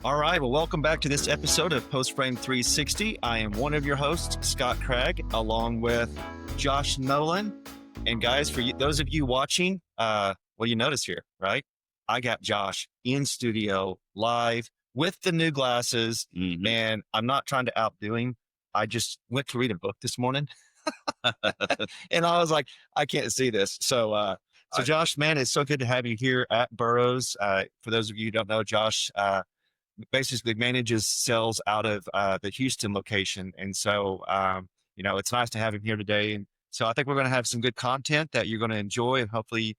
All right. Well, welcome back to this episode of Post Frame 360. I am one of your hosts, Scott Cragg, along with Josh Nowlin. And guys, for you, those of you watching, what do you notice here, right? I got Josh in studio live with the new glasses, and I'm not trying to outdo him. I just went to read a book this morning, and I was like, I can't see this. So Josh, man, it's so good to have you here at Burrows. For those of you who don't know, Josh basically manages sales out of the Houston location. And so, it's nice to have him here today. And so I think we're going to have some good content that you're going to enjoy, and hopefully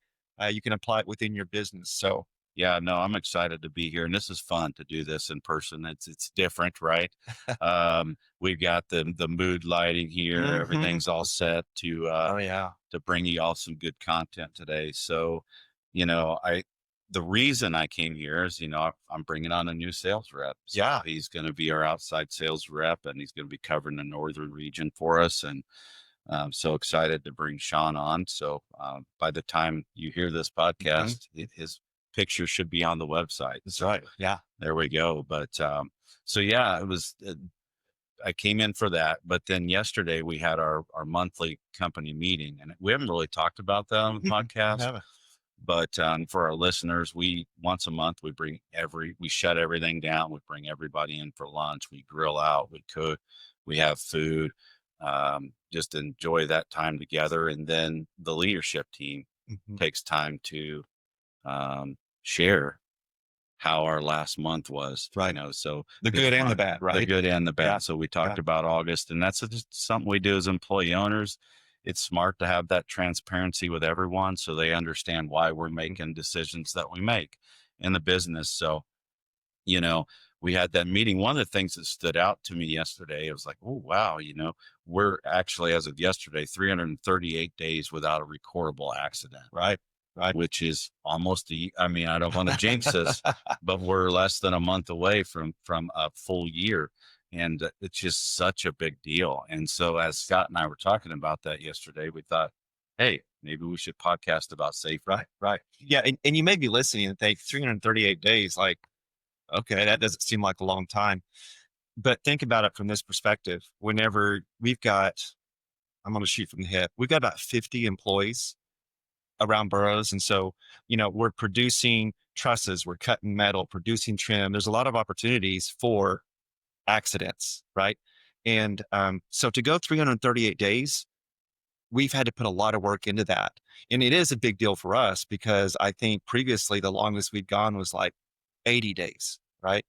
you can apply it within your business. So Yeah, no, I'm excited to be here, and this is fun to do this in person. It's different, right? We've got the mood lighting here. Everything's all set to bring you all some good content today. So, the reason I came here is, I'm bringing on a new sales rep. So he's going to be our outside sales rep, and he's going to be covering the northern region for us. And I'm so excited to bring Sean on. So by the time you hear this podcast, his picture should be on the website. That's right. Yeah. There we go. But it was, I came in for that. But then yesterday we had our monthly company meeting, and we haven't really talked about that on the podcast. But for our listeners, once a month, we shut everything down. We bring everybody in for lunch. We grill out, we cook, we have food, just enjoy that time together. And then the leadership team takes time to share how our last month was. Right. So the good and the bad, right? The good and the bad. Yeah. So we talked about August, and that's just something we do as employee owners. It's smart to have that transparency with everyone so they understand why we're making decisions that we make in the business. So, we had that meeting. One of the things that stood out to me yesterday, it was like, oh, wow, we're actually, as of yesterday, 338 days without a recordable accident. Right. Which is almost I don't want to jinx this, but we're less than a month away from a full year. And it's just such a big deal. And so as Scott and I were talking about that yesterday, we thought, hey, maybe we should podcast about safety. Right. Yeah. And you may be listening and think 338 days, like, okay, that doesn't seem like a long time. But think about it from this perspective. Whenever I'm going to shoot from the hip, we've got about 50 employees around Burrows. And so, we're producing trusses, we're cutting metal, producing trim. There's a lot of opportunities for accidents, right? And so to go 338 days, we've had to put a lot of work into that. And it is a big deal for us because I think previously the longest we'd gone was like 80 days, right?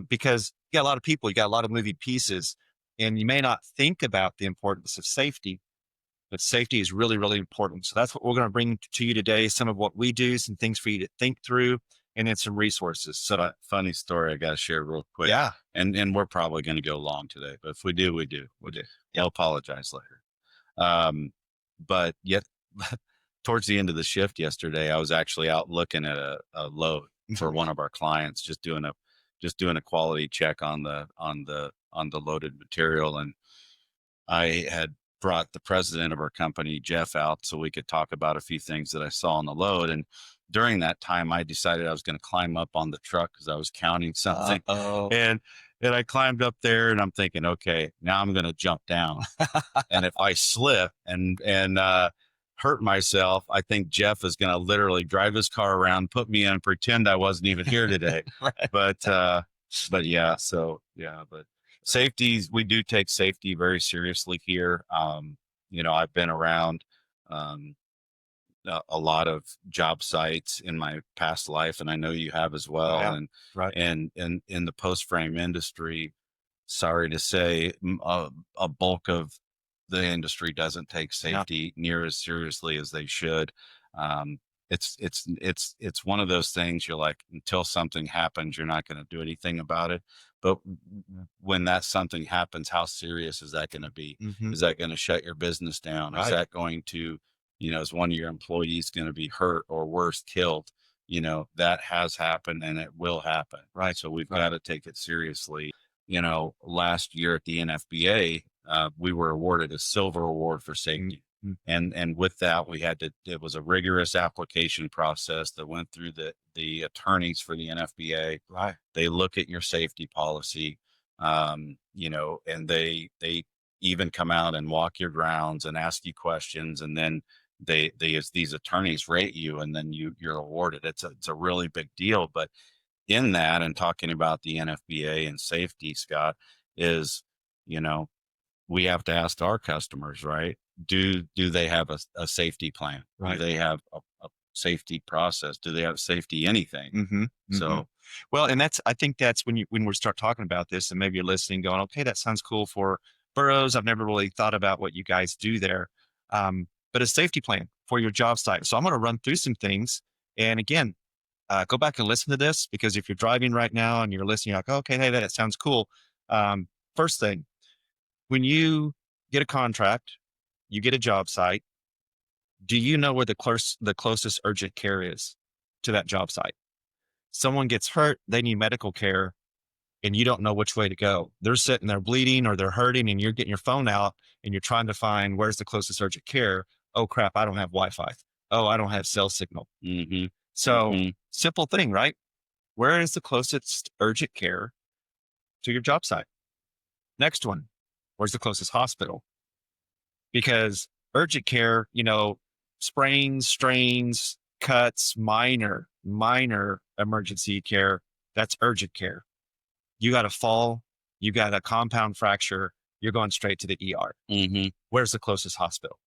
Because you got a lot of people, you got a lot of moving pieces, and you may not think about the importance of safety, but safety is really, really important. So that's what we're going to bring to you today. Some of what we do, some things for you to think through, and then some resources. So funny story I got to share real quick. Yeah. And we're probably going to go long today, but if we do, we do. We'll do. I'll apologize later. But yet towards the end of the shift yesterday, I was actually out looking at a load for one of our clients, just doing a quality check on the loaded material. And I had brought the president of our company, Jeff, out so we could talk about a few things that I saw on the load. And during that time, I decided I was going to climb up on the truck because I was counting something. And I climbed up there, and I'm thinking, okay, now I'm going to jump down. And if I slip and hurt myself, I think Jeff is going to literally drive his car around, put me in, pretend I wasn't even here today. But safety, we do take safety very seriously here. I've been around a lot of job sites in my past life, and I know you have as well. And in the post frame industry, sorry to say, a bulk of the industry doesn't take safety near as seriously as they should. It's one of those things you're like, until something happens, you're not going to do anything about it. But when that something happens, how serious is that going to be? Is that going to shut your business down? Is that going to, is one of your employees going to be hurt or worse, killed? That has happened and it will happen. Right. So we've got to take it seriously. Last year at the NFBA, we were awarded a silver award for safety. Mm. And with that, it was a rigorous application process that went through the attorneys for the NFPA. Right. They look at your safety policy, and they even come out and walk your grounds and ask you questions, and then as these attorneys rate you, and then you're awarded. It's a really big deal. But in that, and talking about the NFPA and safety, Scott, is, we have to ask our customers, right? Do they have a safety plan? Right. Do they have a safety process? Do they have safety anything? Mm-hmm. So, well, and I think that's when we start talking about this, and maybe you're listening, going, okay, that sounds cool for Burrows. I've never really thought about what you guys do there, but a safety plan for your job site. So I'm going to run through some things, and again, go back and listen to this, because if you're driving right now and you're listening, you're like, oh, okay, hey, that sounds cool. First thing, when you get a contract, you get a job site, do you know where the closest urgent care is to that job site? Someone gets hurt, they need medical care, and you don't know which way to go. They're sitting there bleeding or they're hurting, and you're getting your phone out and you're trying to find where's the closest urgent care. Oh crap, I don't have Wi-Fi. Oh, I don't have cell signal. mm-hmm, So mm-hmm. simple thing, right? Where is the closest urgent care to your job site? Next one, where's the closest hospital? Because urgent care, sprains, strains, cuts, minor emergency care, that's urgent care. You got a fall, you got a compound fracture, you're going straight to the ER. Mm-hmm. Where's the closest hospital?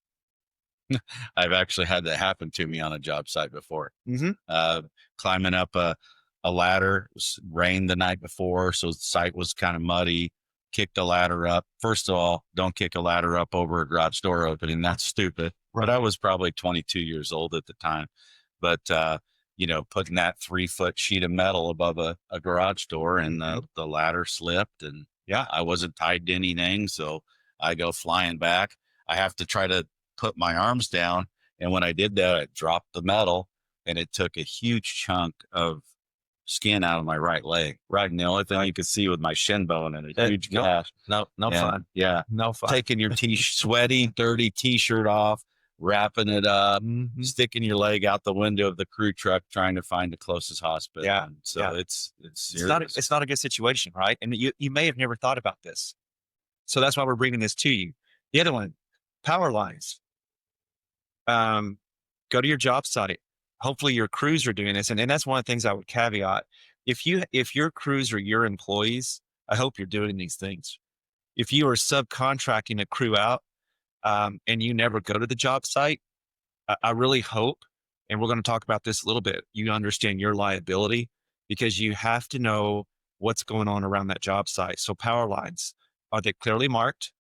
I've actually had that happen to me on a job site before. Mm-hmm. Climbing up a ladder. It was rained the night before, so the site was kind of muddy. Kicked a ladder up. First of all, don't kick a ladder up over a garage door opening. That's stupid. Right. But I was probably 22 years old at the time. But putting that 3-foot sheet of metal above a garage door, and the ladder slipped, and I wasn't tied to anything, so I go flying back. I have to try to put my arms down, and when I did that, I dropped the metal, and it took a huge chunk of skin out of my right leg. Right, and the only thing you could see was my shin bone and a huge gash. No fun. Yeah, no fun. Taking your sweaty, dirty T-shirt off, wrapping it up, sticking your leg out the window of the crew truck, trying to find the closest hospital. Yeah. And so it's not a good situation, right? And you may have never thought about this, so that's why we're bringing this to you. The other one, power lines. Go to your job site. Hopefully your crews are doing this. And that's one of the things I would caveat. If your crews are your employees, I hope you're doing these things. If you are subcontracting a crew out, and you never go to the job site, I really hope, and we're going to talk about this a little bit, you understand your liability, because you have to know what's going on around that job site. So power lines, are they clearly marked?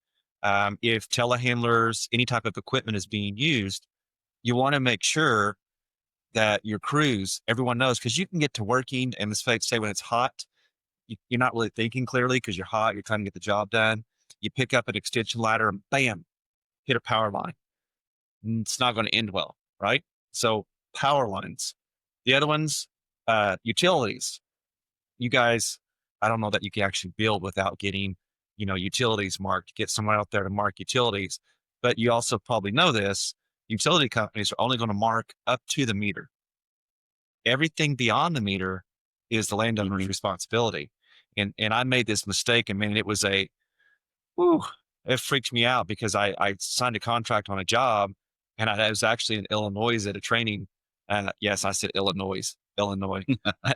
If telehandlers, any type of equipment is being used, you want to make sure that your crews, everyone knows, because you can get to working, and let's say when it's hot, you're not really thinking clearly because you're hot, you're trying to get the job done. You pick up an extension ladder and bam, hit a power line. It's not going to end well, right? So power lines. The other ones, utilities. You guys, I don't know that you can actually build without getting, utilities marked. Get someone out there to mark utilities. But you also probably know this, utility companies are only going to mark up to the meter. Everything beyond the meter is the landowner's responsibility. And I made this mistake. I mean, it was it freaked me out, because I signed a contract on a job, and I was actually in Illinois at a training. Yes, I said Illinois,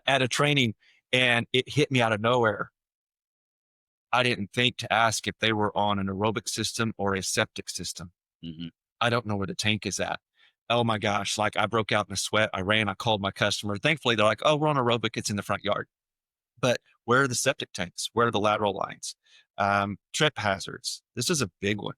at a training, and it hit me out of nowhere. I didn't think to ask if they were on an aerobic system or a septic system. Mm-hmm. I don't know where the tank is at. Oh my gosh. Like, I broke out in a sweat. I ran, I called my customer. Thankfully, they're like, oh, we're on aerobic. It's in the front yard. But where are the septic tanks? Where are the lateral lines? Trip hazards. This is a big one.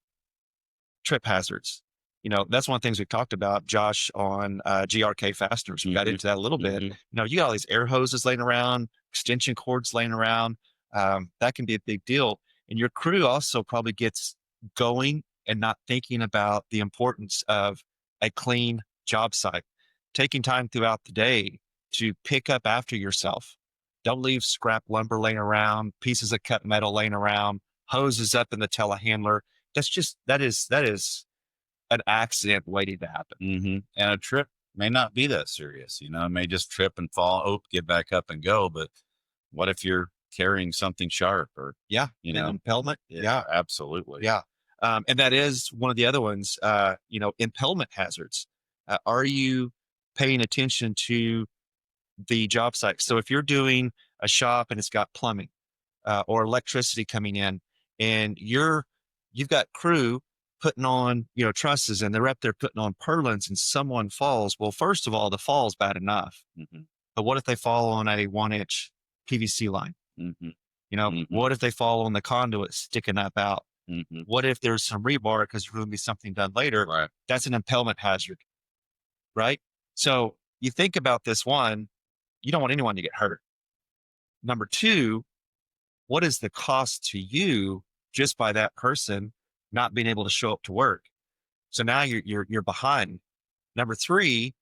Trip hazards. That's one of the things we've talked about, Josh, on GRK fasteners. We got into that a little bit. You got all these air hoses laying around, extension cords laying around. That can be a big deal. And your crew also probably gets going and not thinking about the importance of a clean job site. Taking time throughout the day to pick up after yourself. Don't leave scrap lumber laying around, pieces of cut metal laying around, hoses up in the telehandler. That is an accident waiting to happen. And a trip may not be that serious. It may just trip and fall. Oh, get back up and go. But what if you're carrying something sharp or, an impalement? Yeah, absolutely. Yeah. And that is one of the other ones, impalement hazards. Are you paying attention to the job site? So if you're doing a shop and it's got plumbing or electricity coming in, and you've got crew putting on, trusses, and they're up there putting on purlins, and someone falls. Well, first of all, the fall's bad enough. But what if they fall on a 1-inch PVC line? What if they fall on the conduit sticking up out? What if there's some rebar because there's going to be something done later? Right. That's an impalement hazard, right? So you think about this one, you don't want anyone to get hurt. Number two, what is the cost to you just by that person not being able to show up to work? So now you're behind. Number three,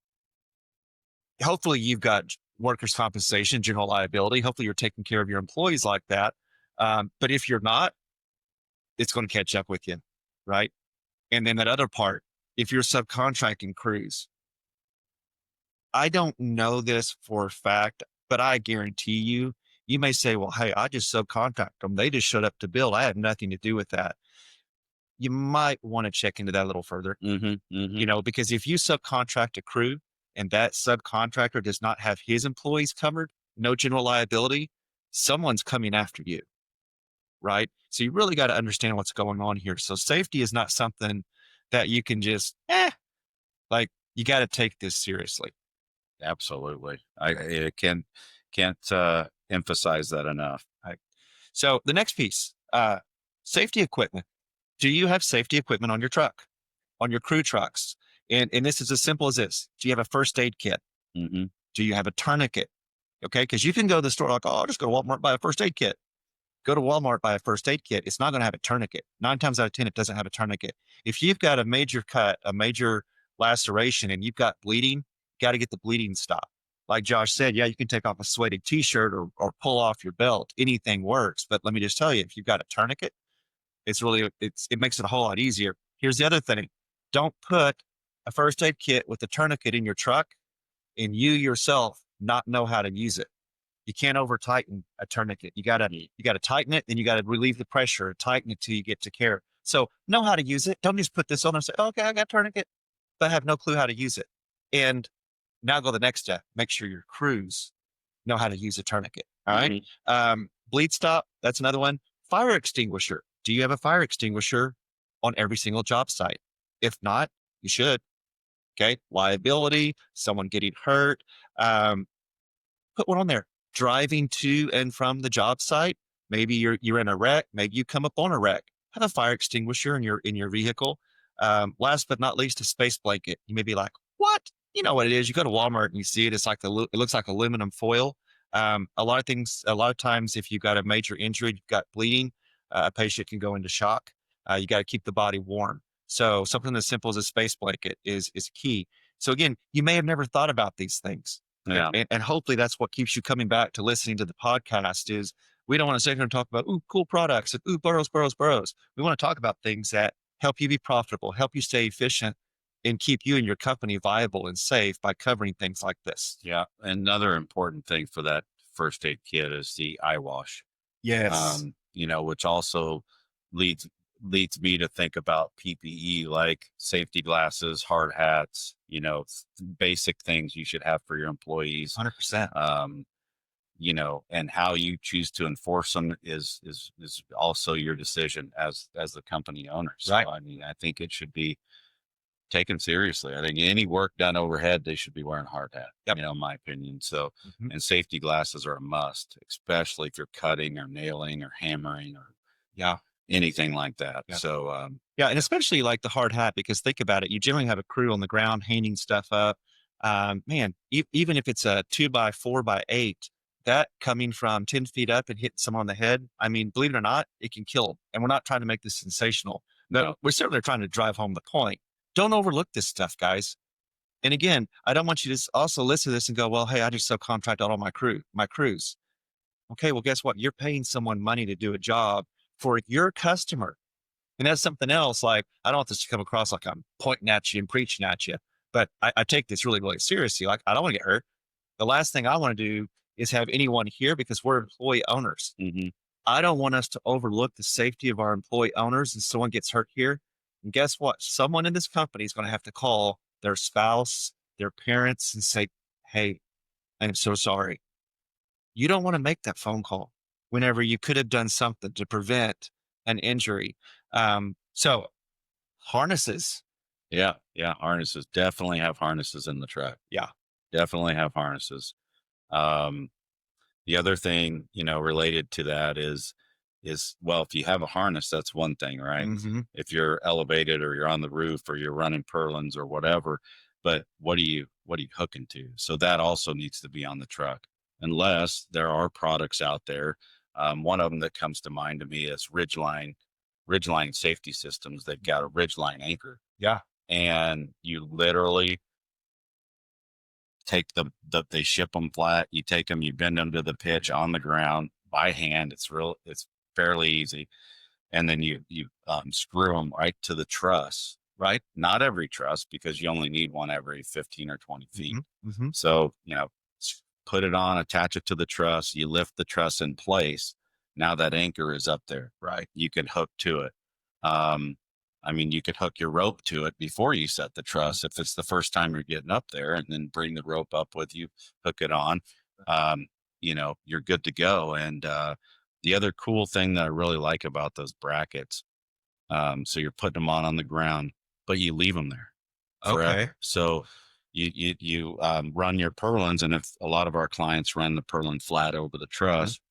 hopefully you've got workers' compensation, general liability. Hopefully you're taking care of your employees like that. But if you're not, it's going to catch up with you, right? And then that other part, if you're subcontracting crews, I don't know this for a fact, but I guarantee you may say, well, hey, I just subcontract them. They just showed up to build. I have nothing to do with that. You might want to check into that a little further, because if you subcontract a crew and that subcontractor does not have his employees covered, no general liability, someone's coming after you, right? So you really got to understand what's going on here. So safety is not something that you can just, you got to take this seriously. Absolutely. I can't emphasize that enough. So the next piece, safety equipment. Do you have safety equipment on your truck, on your crew trucks? And this is as simple as this. Do you have a first aid kit? Do you have a tourniquet? Okay. Cause you can go to the store like, oh, I'll just go to Walmart, buy a first aid kit. Go to Walmart, buy a first aid kit. It's not going to have a tourniquet. 9 times out of 10, it doesn't have a tourniquet. If you've got a major cut, a major laceration, and you've got bleeding, got to get the bleeding stopped. Like Josh said, yeah, you can take off a sweated t-shirt or pull off your belt. Anything works. But let me just tell you, if you've got a tourniquet, it makes it a whole lot easier. Here's the other thing. Don't put a first aid kit with a tourniquet in your truck and you yourself not know how to use it. You can't over tighten a tourniquet. You gotta tighten it, then you gotta relieve the pressure, tighten it till you get to care. So know how to use it. Don't just put this on and say, okay, I got a tourniquet, but have no clue how to use it. And now go the next step. Make sure your crews know how to use a tourniquet. All right. Bleed stop. That's another one. Fire extinguisher. Do you have a fire extinguisher on every single job site? If not, you should. Okay. Liability, someone getting hurt. Put one on there. Driving to and from the job site. Maybe you're in a wreck. Maybe you come up on a wreck. Have a fire extinguisher in your vehicle. Last but not least, a space blanket. You may be like, what? You know what it is. You go to Walmart and you see it. It's like it looks like aluminum foil. A lot of times, if you've got a major injury, you've got bleeding, a patient can go into shock. You got to keep the body warm. So something as simple as a space blanket is key. So again, you may have never thought about these things. Yeah. And hopefully that's what keeps you coming back to listening to the podcast is we don't want to sit here and talk about, ooh, cool products and ooh, Burrows. We want to talk about things that help you be profitable, help you stay efficient, and keep you and your company viable and safe by covering things like this. Yeah. Another important thing for that first aid kit is the eye wash. Yes. Which also leads me to think about PPE like safety glasses, hard hats, basic things you should have for your employees. 100%. And how you choose to enforce them is also your decision as the company owner. So, right. I think it should be taken seriously. I think any work done overhead, they should be wearing a hard hat, in my opinion. So, and safety glasses are a must, especially if you're cutting or nailing or hammering or anything like that. Yeah. So, and especially like the hard hat, because think about it, you generally have a crew on the ground hanging stuff up. Even if it's a 2x4x8, that coming from 10 feet up and hitting someone on the head, believe it or not, it can kill them. And we're not trying to make this sensational, but we're certainly trying to drive home the point. Don't overlook this stuff, guys. And again, I don't want you to also listen to this and go, well, hey, I just subcontract out all my crews. Okay, well, guess what? You're paying someone money to do a job for your customer. And that's something else. Like, I don't want this to come across like I'm pointing at you and preaching at you, but I take this really, really seriously. Like, I don't want to get hurt. The last thing I want to do is have anyone here, because we're employee owners. Mm-hmm. I don't want us to overlook the safety of our employee owners and someone gets hurt here. And guess what? Someone in this company is going to have to call their spouse, their parents, and say, hey, I'm so sorry. You don't want to make that phone call whenever you could have done something to prevent an injury. So harnesses. Yeah. Harnesses. Definitely have harnesses in the truck. Yeah. Definitely have harnesses. The other thing, related to that is, well, if you have a harness, that's one thing, right? Mm-hmm. If you're elevated or you're on the roof or you're running purlins or whatever, but what are you hooking to? So that also needs to be on the truck, unless there are products out there. One of them that comes to mind to me is Ridgeline safety systems. They've got a Ridgeline anchor. Yeah. And you literally take they ship them flat. You take them, you bend them to the pitch on the ground by hand. It's fairly easy. And then you screw them right to the truss, right? Not every truss, because you only need one every 15 or 20 feet. Mm-hmm. So, put it on, attach it to the truss, you lift the truss in place. Now that anchor is up there, right? You can hook to it. You could hook your rope to it before you set the truss if it's the first time you're getting up there, and then bring the rope up with you, hook it on. You're good to go. And the other cool thing that I really like about those brackets, so you're putting them on the ground, but you leave them there forever. Okay. So you run your purlins, and if a lot of our clients run the purlin flat over the truss, mm-hmm.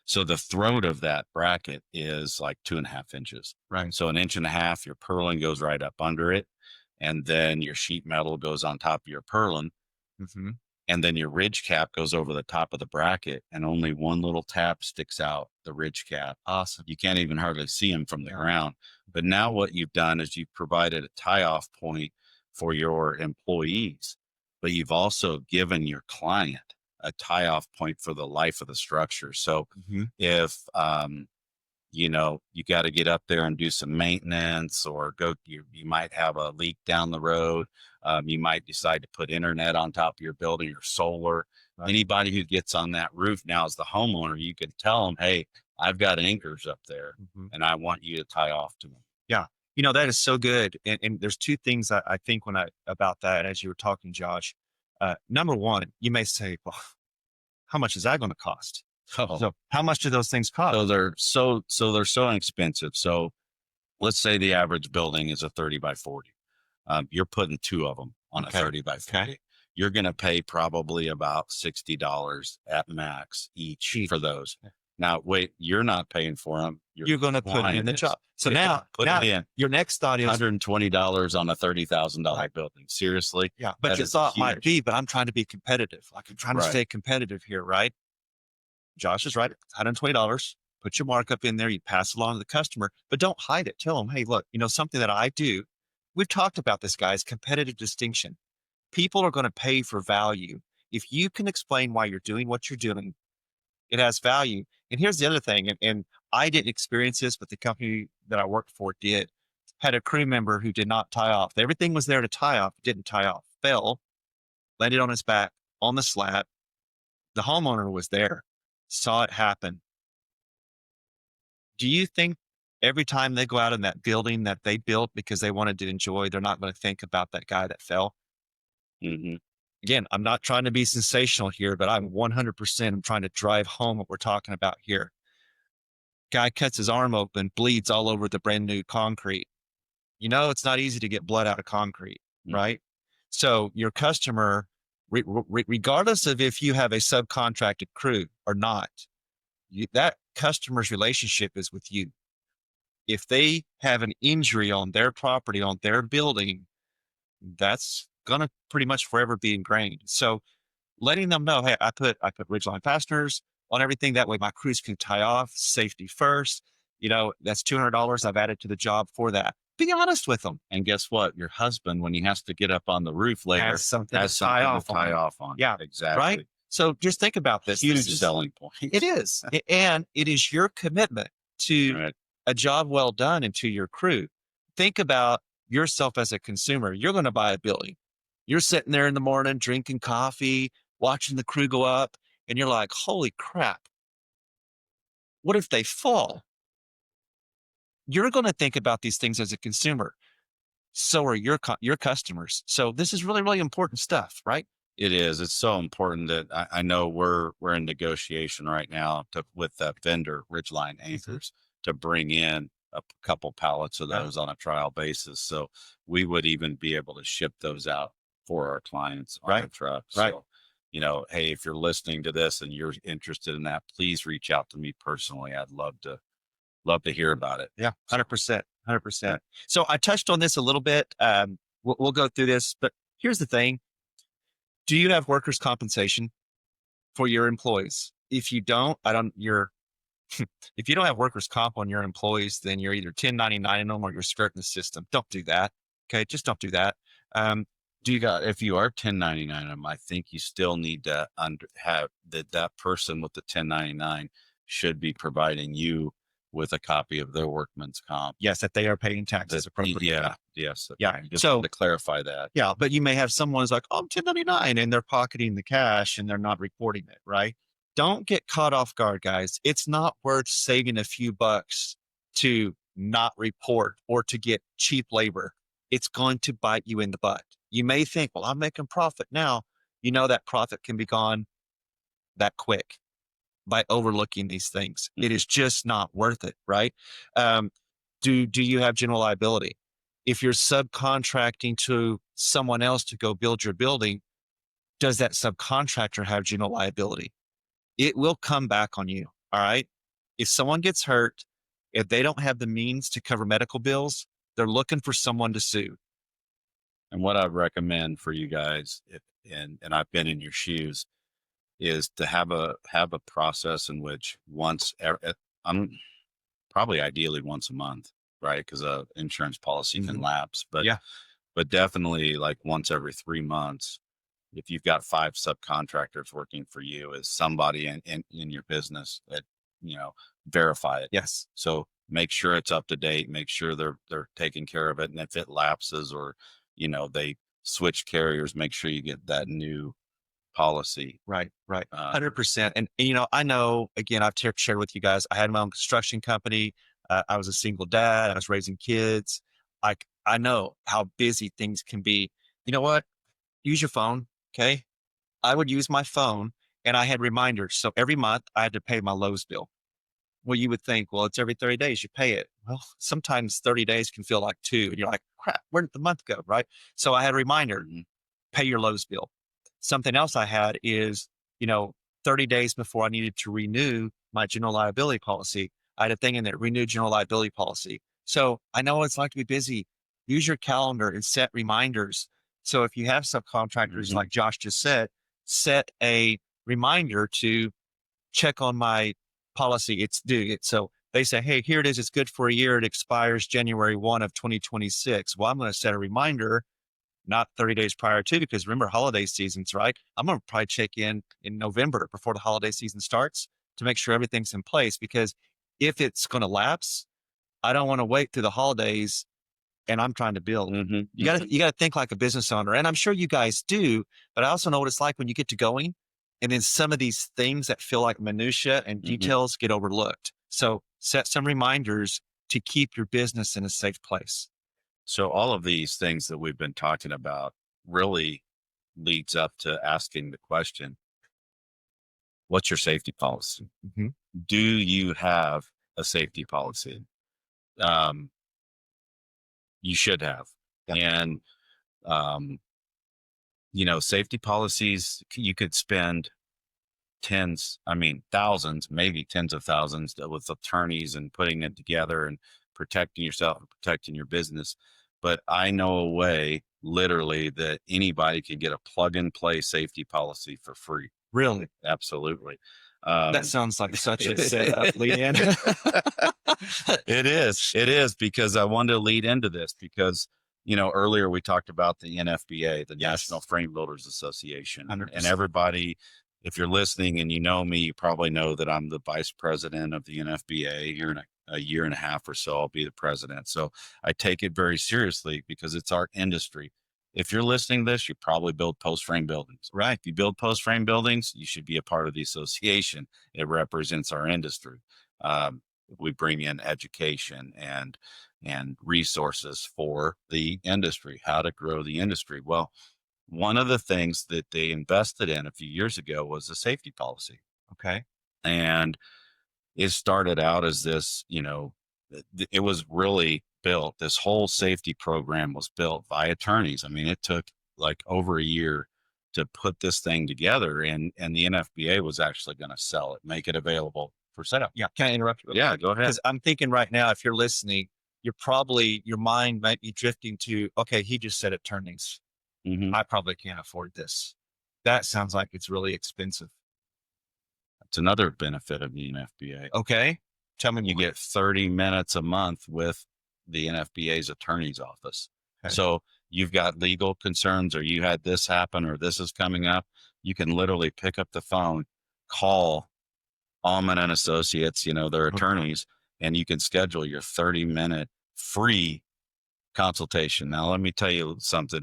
So the throat of that bracket is like 2.5 inches. Right. So 1.5 inches, your purlin goes right up under it. And then your sheet metal goes on top of your purlin. Mm-hmm. And then your ridge cap goes over the top of the bracket, and only one little tab sticks out, the ridge cap. Awesome. You can't even hardly see them from the ground. But now what you've done is you've provided a tie-off point for your employees, but you've also given your client a tie-off point for the life of the structure. So mm-hmm. if, you got to get up there and do some maintenance, or you might have a leak down the road. You might decide to put internet on top of your building or solar. Right. Anybody who gets on that roof now as the homeowner, you can tell them, hey, I've got anchors up there, mm-hmm. and I want you to tie off to them. Yeah. That is so good. And there's two things I think about that, as you were talking, Josh. Number one, you may say, well, how much is that going to cost? Oh. So how much do those things cost? So they're so inexpensive. So let's say the average building is a 30 by 40. You're putting 2 of them on a 30 by 40. Okay. You're going to pay probably about $60 at max each for those. Okay. Now, wait, you're not paying for them. You're going to put it in the job. So now your next thought is $120 on a $30,000 building. Seriously? Yeah. But your thought might be, but I'm trying to be competitive. Like, I'm trying to stay competitive here, right? Josh is right. $120. Put your markup in there. You pass it along to the customer, but don't hide it. Tell them, hey, look, something that I do. We've talked about this, guys, competitive distinction. People are going to pay for value. If you can explain why you're doing what you're doing, it has value. And here's the other thing, and I didn't experience this, but the company that I worked for did. Had a crew member who did not tie off. Everything was there to tie off, didn't tie off. Fell, landed on his back on the slat. The homeowner was there, saw it happen. Do you think every time they go out in that building that they built because they wanted to enjoy, they're not going to think about that guy that fell? Mm-hmm. Again, I'm not trying to be sensational here, but I'm 100% trying to drive home what we're talking about here. Guy cuts his arm open, bleeds all over the brand new concrete. It's not easy to get blood out of concrete, mm-hmm. right? So your customer, regardless of if you have a subcontracted crew or not, that customer's relationship is with you. If they have an injury on their property, on their building, that's going to pretty much forever be ingrained. So letting them know, hey, I put Ridgeline fasteners on everything. That way my crews can tie off, safety first. That's $200 I've added to the job for that. Be honest with them. And guess what? Your husband, when he has to get up on the roof later, has something to tie off on. Yeah, exactly. Right? So just think about this. Huge selling point. It is. And it is your commitment to a job well done and to your crew. Think about yourself as a consumer. You're going to buy a building. You're sitting there in the morning drinking coffee, watching the crew go up, and you're like, holy crap, what if they fall? You're going to think about these things as a consumer. So are your customers. So this is really, really important stuff, right? It is. It's so important that I know we're in negotiation right now with that vendor, Ridgeline Anchors, to bring in a couple pallets of those on a trial basis. So we would even be able to ship those out for our clients on Right. our truck. Right. So, hey, if you're listening to this and you're interested in that, please reach out to me personally. I'd love to hear about it. Yeah, 100%, 100%. So I touched on this a little bit. We'll go through this, but here's the thing. Do you have workers' compensation for your employees? If you don't, if you don't have workers' comp on your employees, then you're either 1099 them or you're skirting the system. Don't do that. Okay. Just don't do that. If you are 1099 them, I think you still need to have that person with the 1099 should be providing you with a copy of their workman's comp. Yes, that they are paying taxes appropriately. Yeah. Yes. Yeah. Just to clarify that. Yeah, but you may have someone who's like, oh, I'm 1099 and they're pocketing the cash and they're not reporting it, right? Don't get caught off guard, guys. It's not worth saving a few bucks to not report or to get cheap labor. It's going to bite you in the butt. You may think, well, I'm making profit now. You know that profit can be gone that quick by overlooking these things. It is just not worth it, right? Do you have general liability? If you're subcontracting to someone else to go build your building, does that subcontractor have general liability? It will come back on you. All right. If someone gets hurt, if they don't have the means to cover medical bills, they're looking for someone to sue. And what I recommend for you guys, and I've been in your shoes, is to have a process in which I'm probably ideally once a month, right? Because a insurance policy can lapse, but definitely like once every 3 months. If you've got 5 subcontractors working for you, is somebody in your business that verify it. Yes. So make sure it's up to date. Make sure they're taking care of it, and if it lapses or they switch carriers, make sure you get that new policy. Right. 100%. And I know, again, I've shared with you guys, I had my own construction company. I was a single dad. I was raising kids. I know how busy things can be. You know what? Use your phone. Okay. I would use my phone and I had reminders. So every month I had to pay my Lowe's bill. Well, you would think, well, it's every 30 days you pay it. Well, sometimes 30 days can feel like 2 and you're like, crap, where did the month go? Right. So I had a reminder, pay your Lowe's bill. Something else I had is, 30 days before I needed to renew my general liability policy, I had a thing in there, renew general liability policy. So I know what it's like to be busy. Use your calendar and set reminders. So if you have subcontractors, like Josh just said, set a reminder to check on my policy. It's due. So they say, hey, here it is. It's good for a year. It expires January 1 of 2026. Well, I'm going to set a reminder, not 30 days prior to, because remember holiday seasons, right? I'm going to probably check in November before the holiday season starts to make sure everything's in place, because if it's going to lapse, I don't want to wait through the holidays and I'm trying to build. You got to think like a business owner. And I'm sure you guys do, but I also know what it's like when you get to going and then some of these things that feel like minutia and details get overlooked. So set some reminders to keep your business in a safe place. So all of these things that we've been talking about really leads up to asking the question, what's your safety policy? Do you have a safety policy? You should have. And, safety policies, you could spend thousands, maybe tens of thousands with attorneys and putting it together and protecting yourself and protecting your business. But I know a way, literally, that anybody can get a plug and play safety policy for free. Really? Absolutely. That sounds like such a setup, lead in. It is, because I wanted to lead into this because, earlier we talked about the NFBA, the National Frame Builders Association. 100%. And everybody, if you're listening and you know me, you probably know that I'm the vice president of the NFBA here a year and a half or so, I'll be the president. So I take it very seriously because it's our industry. If you're listening to this, you probably build post frame buildings. Right. If you build post frame buildings, you should be a part of the association. It represents our industry. We bring in education and resources for the industry, how to grow the industry. Well, one of the things that they invested in a few years ago was a safety policy. Okay. And it started out as this, it was really built. This whole safety program was built by attorneys. I mean, it took like over a year to put this thing together, and the NFPA was actually going to sell it, make it available for sale. Yeah. Can I interrupt you? Yeah, go ahead. Because I'm thinking right now, if you're listening, your mind might be drifting to, okay, he just said attorneys. Mhm. I probably can't afford this. That sounds like it's really expensive. It's another benefit of the NFPA. Okay. Tell me You more. get 30 minutes a month with the NFPA's attorney's office. Okay. So you've got legal concerns, or you had this happen, or this is coming up. You can literally pick up the phone, call Allman and Associates, their attorneys, and you can schedule your 30-minute free consultation. Now, let me tell you something.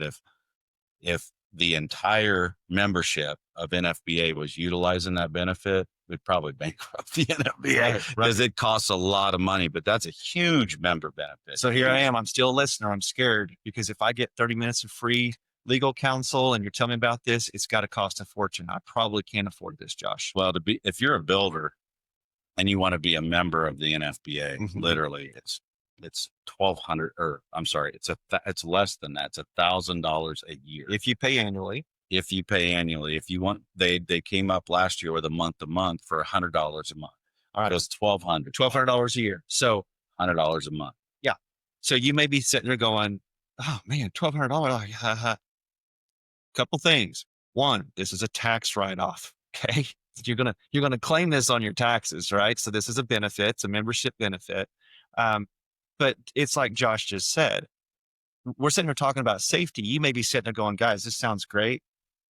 If the entire membership of NFBA was utilizing that benefit, we'd probably bankrupt the NFBA because it costs a lot of money, but that's a huge member benefit. So here I am. I'm still a listener. I'm scared because if I get 30 minutes of free legal counsel and you're telling me about this, it's got to cost a fortune. I probably can't afford this, Josh. Well, if you're a builder and you want to be a member of the NFBA, Mhm. literally it's $1,200, or I'm sorry, it's less than that. It's $1,000 a year. If you pay annually. If you pay annually. If you want, they came up last year with a month to month for $100 a month. All right. It was $1,200 a year. So $100 a month. yeah. So you may be sitting there going, oh man, $1,200. Couple things. One, this is a tax write-off. Okay. You're gonna claim this on your taxes, right? So this is a benefit, it's a membership benefit. But it's like Josh just said, we're sitting here talking about safety. You may be sitting there going, guys, this sounds great.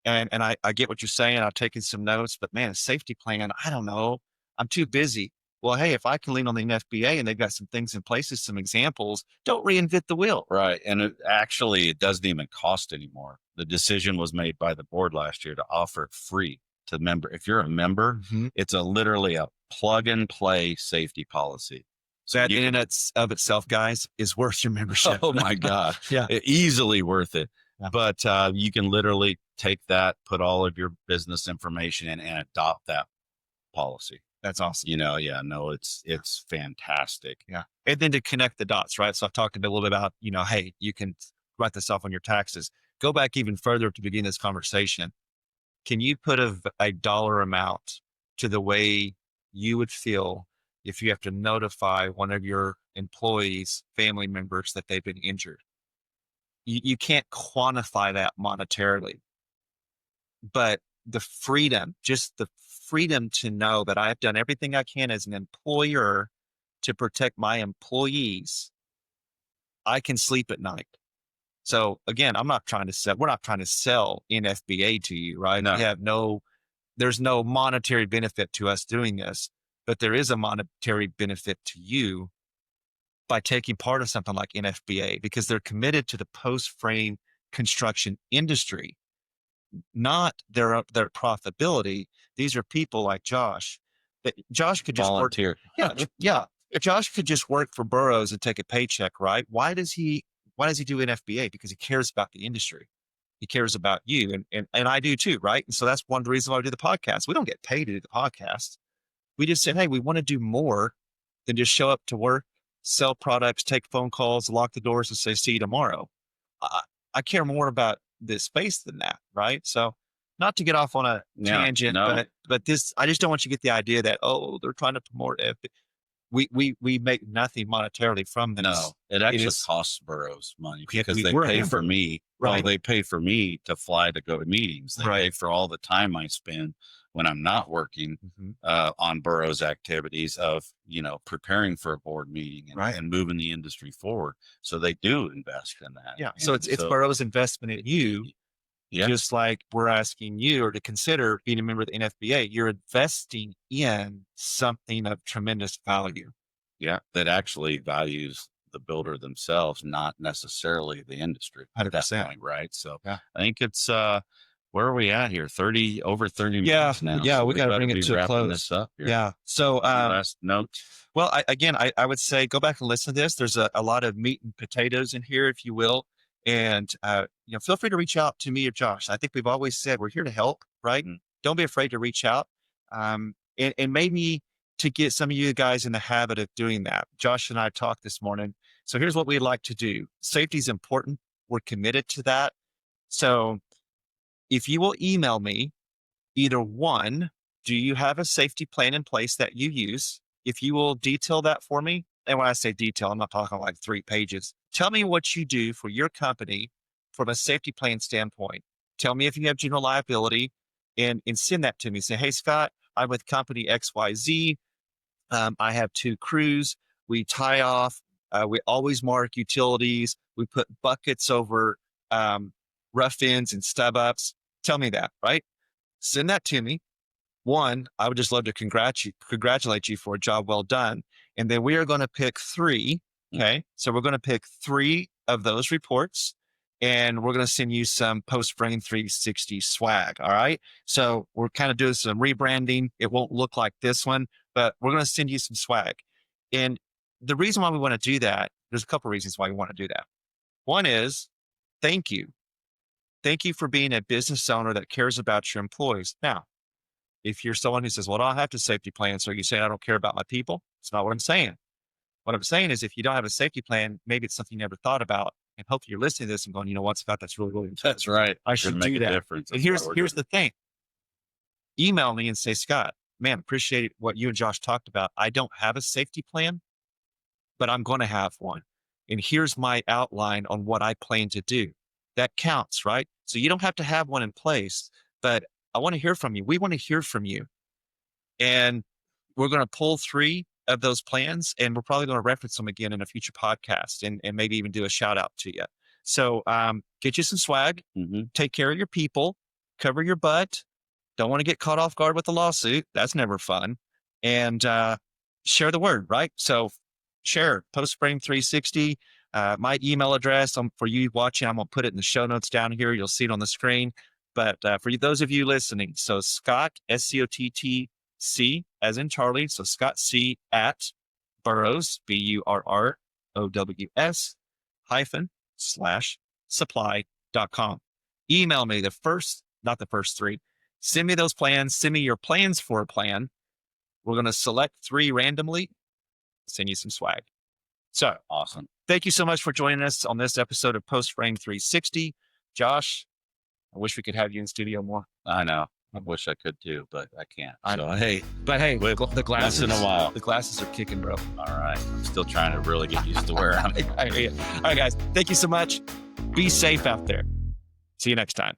And I get what you're saying. I've taken some notes, but man, a safety plan, I don't know. I'm too busy. Well, hey, if I can lean on the NFBA and they've got some things in places, some examples, don't reinvent the wheel. Right. And it doesn't even cost anymore. The decision was made by the board last year to offer it free to member. If you're a member, it's literally a plug and play safety policy. So that in and of itself, guys, is worth your membership. Oh my God. Yeah. Easily worth it. Yeah. But you can literally take that, put all of your business information in, and adopt that policy. That's awesome. It's fantastic. Yeah. And then to connect the dots, right? So I've talked a little bit about, hey, you can write this off on your taxes. Go back even further to begin this conversation. Can you put a dollar amount to the way you would feel if you have to notify one of your employees, family members, that they've been injured? You can't quantify that monetarily, but the freedom, just the freedom to know that I have done everything I can as an employer to protect my employees, I can sleep at night. So again, we're not trying to sell NFBA to you, right? No. There's no monetary benefit to us doing this, but there is a monetary benefit to you by taking part of something like NFBA, because they're committed to the post-frame construction industry, not their profitability. These are people like Josh. That Josh could just volunteer. Yeah. Josh could just work for Burrows and take a paycheck, right? Why does he do NFBA? Because he cares about the industry. He cares about you, and I do too, right? And so that's one of the reasons why we do the podcast. We don't get paid to do the podcast. We just said, hey, we want to do more than just show up to work, sell products, take phone calls, lock the doors, and say, see you tomorrow. I care more about this space than that, right? So not to get off on a tangent, but this, I just don't want you to get the idea that, oh, they're trying to promote it. We make nothing monetarily from this. No, it actually costs Burrows money because they pay for me. Right. Well, they pay for me to fly to go to meetings. They pay for all the time I spend when I'm not working on Burrows activities of, preparing for a board meeting and moving the industry forward. So they do invest in that. Yeah. So it's Burrows' investment in you. Yeah. Just like we're asking you to consider being a member of the NFBA, you're investing in something of tremendous value. Yeah, that actually values the builder themselves, not necessarily the industry. At that 100%. point, right? So Yeah. I think it's where are we at here? over 30 Yeah. minutes now. Yeah. So We got to better bring it be to a wrapping close. this up here. Yeah. So, Any last notes? well, I would say go back and listen to this. There's a lot of meat and potatoes in here, if you will. And, feel free to reach out to me or Josh. I think we've always said we're here to help, right? Mhm. Don't be afraid to reach out. And maybe to get some of you guys in the habit of doing that. Josh and I talked this morning. So here's what we'd like to do. Safety is important. We're committed to that. So if you will email me, either one, do you have a safety plan in place that you use? If you will detail that for me, and when I say detail, I'm not talking like 3 pages. Tell me what you do for your company from a safety plan standpoint. Tell me if you have general liability and send that to me. Say, hey, Scott, I'm with company XYZ. I have 2 crews. We tie off. We always mark utilities. We put buckets over rough ends and stub ups. Tell me that, right? Send that to me. One, I would just love to congratulate you for a job well done. And then we are going to pick 3. Okay. So we're going to pick 3 of those reports and we're going to send you some post Frame 360 swag. All right. So we're kind of doing some rebranding. It won't look like this one, but we're going to send you some swag. And the reason why we want to do that, there's a couple of reasons why we want to do that. One is thank you. Thank you for being a business owner that cares about your employees. Now, if you're someone who says, well, I don't have to safety plan, so you say I don't care about my people, it's not what I'm saying. What I'm saying is if you don't have a safety plan, maybe it's something you never thought about. And hopefully you're listening to this and going, you know what, Scott, that's really, really important. That's right. I should do that. Difference. And here's the thing. Email me and say, Scott, man, appreciate what you and Josh talked about. I don't have a safety plan, but I'm going to have one. And here's my outline on what I plan to do. That counts, right? So you don't have to have one in place, but I want to hear from you. We want to hear from you. And we're going to pull 3 of those plans and we're probably going to reference them again in a future podcast and maybe even do a shout out to you. So get you some swag, take care of your people, cover your butt. Don't want to get caught off guard with a lawsuit. That's never fun. And share the word, right? So share Post Frame 360. My email address for you watching, I'm going to put it in the show notes down here. You'll see it on the screen. But for those of you listening, so Scott, SCOTTC, as in Charlie, so Scott C at Burrows, BURROWS /supply.com. Email me not the first 3. Send me those plans. Send me your plans for a plan. We're going to select 3 randomly, send you some swag. So awesome. Thank you so much for joining us on this episode of Post Frame 360. Josh, I wish we could have you in studio more. I know. I wish I could too, but I can't. Hey, the glasses in a while. The glasses are kicking, bro. All right. I'm still trying to really get used to wearing them. All right, guys. Thank you so much. Be safe out there. See you next time.